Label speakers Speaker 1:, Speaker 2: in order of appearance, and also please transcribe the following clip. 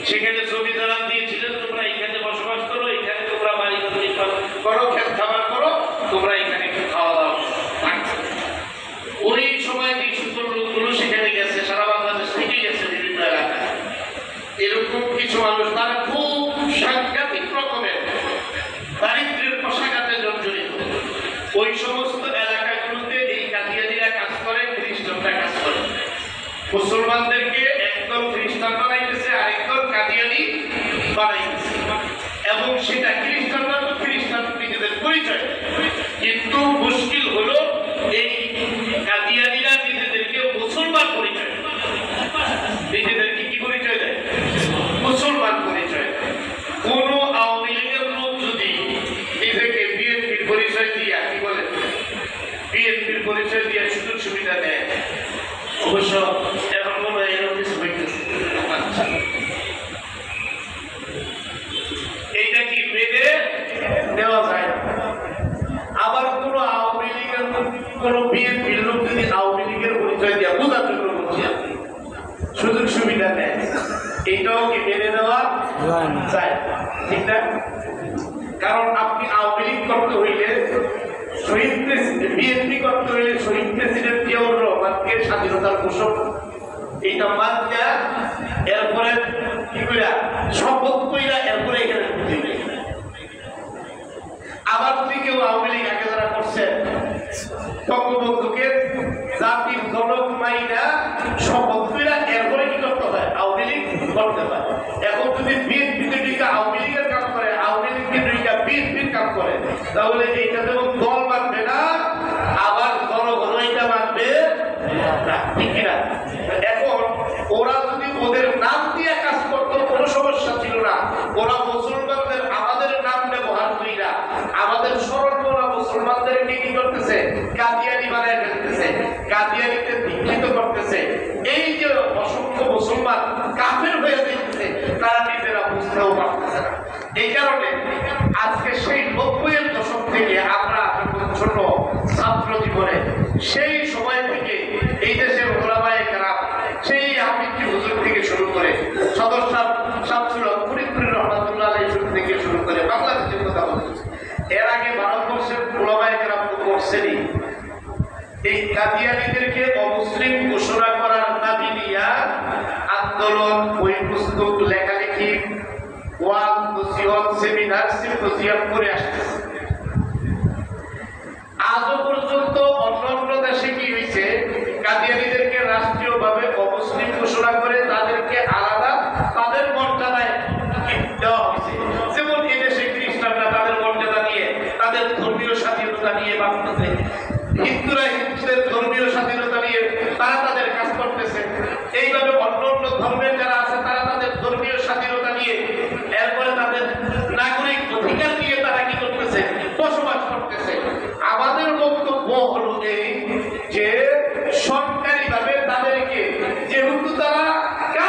Speaker 1: সেখানে জমি দালাল দিয়েছিলেন, তোমরা এখানে বসবাস করো, এখানে তোমরা বাড়ি করো, খেত খাবার করো, তোমরা এখানে একটু খাওয়া দাওয়া। ওই সময় এই সুন্দর লোকগুলো সেখানে গেছে, সারা বাংলাদেশ থেকে গেছে বিভিন্ন এলাকায়। এরকম কিছু মানুষ তারা খুব সাংঘাতিক রকমের দারিদ্র্যের কষাঘাতে জর্জরিত। ওই সমস্ত এলাকাগুলোতে এই কাদিয়ানীরা কাজ করে, খ্রিস্টানরা কাজ করে। মুসলমানদেরকে একদল খ্রিস্টান বানাইতেছে, আরেকদল কাদিয়ানী বানাইতেছে। এবং সেটা খ্রিস্টানরা তো খ্রিস্টান নিজেদের পরিচয়, কিন্তু মুশকিল হলো এই কাদিয়ানীরা নিজেদেরকে মুসলমান পরিচয়, নিজেদেরকে কি পরিচয় দেয়? মুসলমান পরিচয়। কোন আওয়ামী লীগের লোক যদি নিজেকে বিএনপির পরিচয় দিয়া, কি বলে, বিএনপির পরিচয় দিয়া সুযোগ সুবিধা দেয়, অবশ্য এখন মনে হয় এরকম কিছু হইতেছে, এইটা কি মেনে নেওয়া যায় না। আবার কোন আওয়ামী লীগের কোন বিএনপির লোক যদি আওয়ামী লীগের পরিচয় দিয়া বোঝার জন্য বলছি সুযোগ সুবিধা নেয়, এটাও কি মেনে নেওয়া যায়? ঠিক না? কারণ আপনি আওয়ামী লীগ করতে হইলে, শহীদ প্রেসিডেন্ট, বিএনপি করতে হইলে শহীদ প্রেসিডেন্ট জিয়াউর রহমানকে স্বাধীনতার ঘোষক এইটা বাদ দেয়া, এরপরে কি কইরা শপথ কইরা এরপরে এখানে ঢুকতে। আবার যদি কেউ আওয়ামী লীগ আগে যারা করছেন বঙ্গবন্ধুকে জাতির জনক মাইনা শপথ কইরা এরপরে কি করতে হয়? আওয়ামী লীগ করতে হয়। এখন যদি বিএনপি দুইটা আওয়ামী লীগের কাজ করে, আওয়ামী লীগ দুইটা বিএনপির কাজ করে, তাহলে এইটা যেমন দল মানবে না, আবার জনগণ এটা মানবে না, ঠিক কিনা? এখন ওরা যদি ওদের নাম দিয়ে কাজ করতো কোনো সমস্যা ছিল না। ওরা মুসলমানদের আমাদের নাম ব্যবহার কইরা আমাদের স্মরণ করা মুসলমানদেরকে কি করতেছে? কাদিয়ানী বানায় ফেলতেছে, কাদিয়ানীতে দীক্ষিত করতেছে। এই যে অসংখ্য মুসলমান কাফের হয়ে যাচ্ছে, তারা নিজেরা বুঝতেও পারতেছে না। এই কারণে আজকে সেই ৯০-এর দশক থেকে আমরা ছোট ছাত্র জীবনে, সেই সময় থেকে এই দেশের ওলামায়ে কেরাম, সেই হাফিজি হুজুর থেকে শুরু করে সদর শামসুল হক ফরিদপুর রহমাতুল্লাহ আলাইহি থেকে শুরু করে বাংলাদেশের কথা বলছি। এর আগে ভারতবর্ষের ওলামায়ে কেরাম তো করছেনই। এই কাদিয়ানীদেরকে অমুসলিম ঘোষণা করার দাবি নিয়ে আন্দোলন, বই পুস্তক, লেখালেখি, ওয়াজ, নসিহত, সেমিনার, সিম্পোজিয়াম করে আসতেছে। আজও পর্যন্ত অন্যান্য দেশে কি হয়েছে? কাদিয়ানীদেরকে রাষ্ট্রীয়ভাবে অমুসলিম ঘোষণা করে তাদেরকে আলাদা তাদের মর্যাদায় দেওয়া হয়েছে। যেমন এদেশে খ্রিস্টানরা তাদের মর্যাদা নিয়ে, তাদের ধর্মীয় স্বাধীনতা নিয়ে বাঁচতেছে, হিন্দুরা